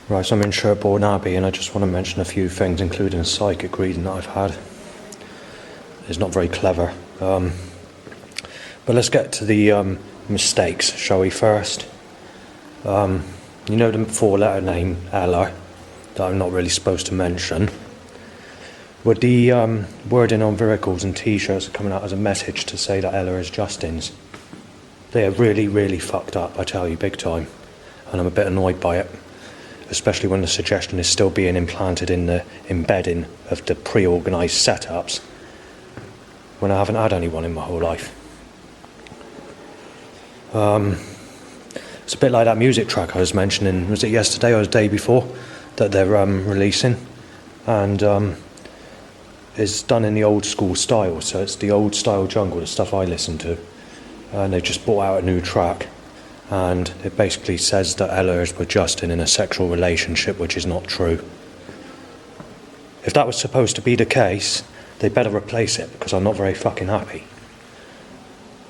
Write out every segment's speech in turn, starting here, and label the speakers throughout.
Speaker 1: Right, so I'm in Sherborne Abbey and I just want to mention a few things, including a psychic reading that I've had. It's not very clever. But let's get to the mistakes, shall we, first? You know the four-letter name, Ella, that I'm not really supposed to mention? With the wording on vehicles and t-shirts coming out as a message to say that Ella is Justin's. They are really, really fucked up, I tell you, big time. And I'm a bit annoyed by it. Especially when the suggestion is still being implanted in the embedding of the pre-organised setups, when I haven't had anyone in my whole life. It's a bit like that music track I was mentioning, was it yesterday or the day before, that they're releasing, and it's done in the old school style, so it's the old style jungle, the stuff I listen to, and they've just brought out a new track. And it basically says that Ella is with Justin in a sexual relationship, which is not true. If that was supposed to be the case, they better replace it, because I'm not very fucking happy.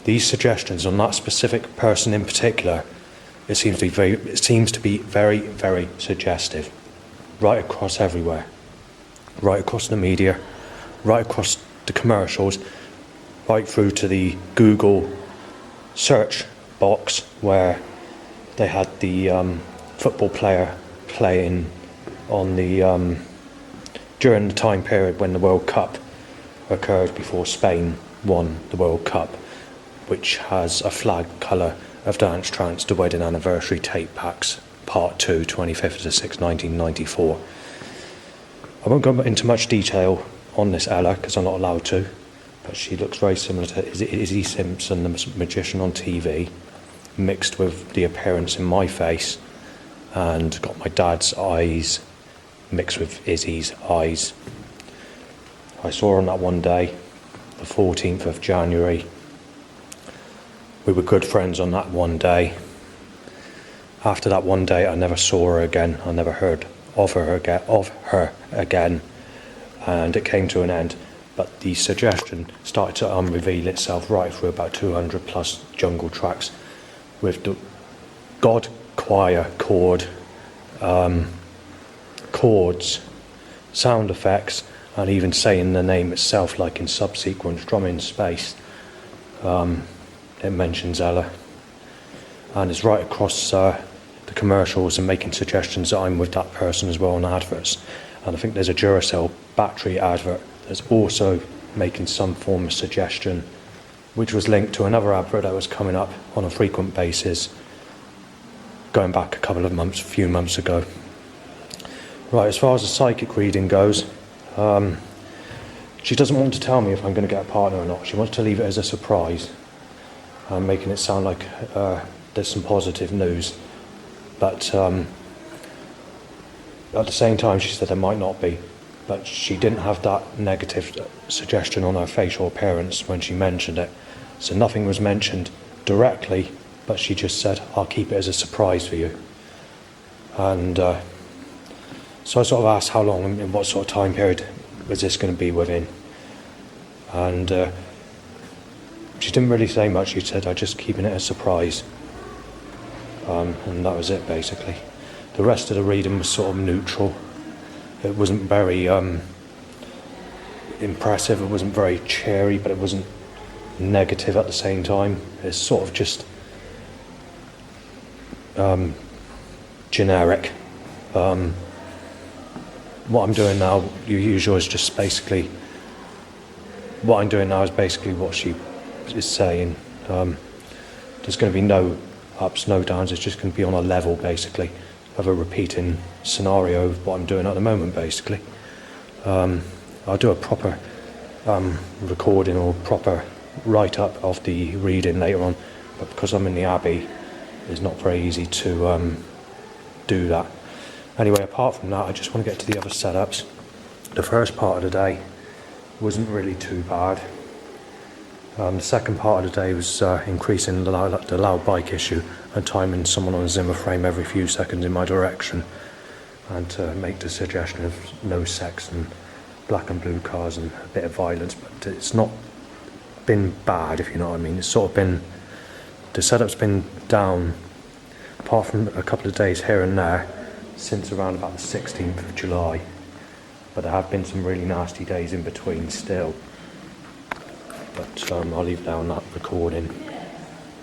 Speaker 1: These suggestions on that specific person in particular, it seems to be very, very suggestive. Right across everywhere. Right across the media, right across the commercials, right through to the Google search box where they had the football player playing on the during the time period when the World Cup occurred, before Spain won the World Cup, which has a flag colour of Dance Trance, the Wedding Anniversary Tape Packs, Part 2, 25th of the 6th, 1994. I won't go into much detail on this Ella, because I'm not allowed to, but she looks very similar to Izzy Simpson, the magician on TV, mixed with the appearance in my face, and got my dad's eyes mixed with Izzy's eyes. I saw her on that one day, the 14th of January. We were good friends on that one day. After that one day, I never saw her again. I never heard of her again, and it came to an end. But the suggestion started to reveal itself right through about 200 plus jungle tracks, with the God choir chords, sound effects, and even saying the name itself, like in subsequent drumming space. It mentions Ella, and it's right across the commercials and making suggestions that I'm with that person as well on adverts. And I think there's a Duracell battery advert that's also making some form of suggestion, which was linked to another advert that was coming up on a frequent basis, going back a few months ago. Right, as far as the psychic reading goes, she doesn't want to tell me if I'm going to get a partner or not. She wants to leave it as a surprise, making it sound like there's some positive news. But at the same time, she said there might not be. But she didn't have that negative suggestion on her facial appearance when she mentioned it. So nothing was mentioned directly, but she just said, I'll keep it as a surprise for you. And so I sort of asked how long and what sort of time period was this going to be within. And she didn't really say much. She said, I'm just keeping it a surprise. And that was it, basically. The rest of the reading was sort of neutral. It wasn't very impressive, it wasn't very cheery, but it wasn't negative at the same time. It's sort of just generic. What I'm doing now, usual, is just basically, what I'm doing now is basically what she is saying. There's going to be no ups, no downs, it's just going to be on a level, basically, of a repeating scenario of what I'm doing at the moment, basically. I'll do a proper recording or proper write-up of the reading later on, but because I'm in the Abbey, it's not very easy to do that. Anyway, apart from that, I just want to get to the other setups. The first part of the day wasn't really too bad. The second part of the day was increasing the loud bike issue and timing someone on a Zimmer frame every few seconds in my direction, and to make the suggestion of no sex and black and blue cars and a bit of violence. But it's not been bad, if you know what I mean. It's sort of been, the setup's been down, apart from a couple of days here and there. since around about the 16th of July. But there have been some really nasty days in between still. But I'll leave that on that recording.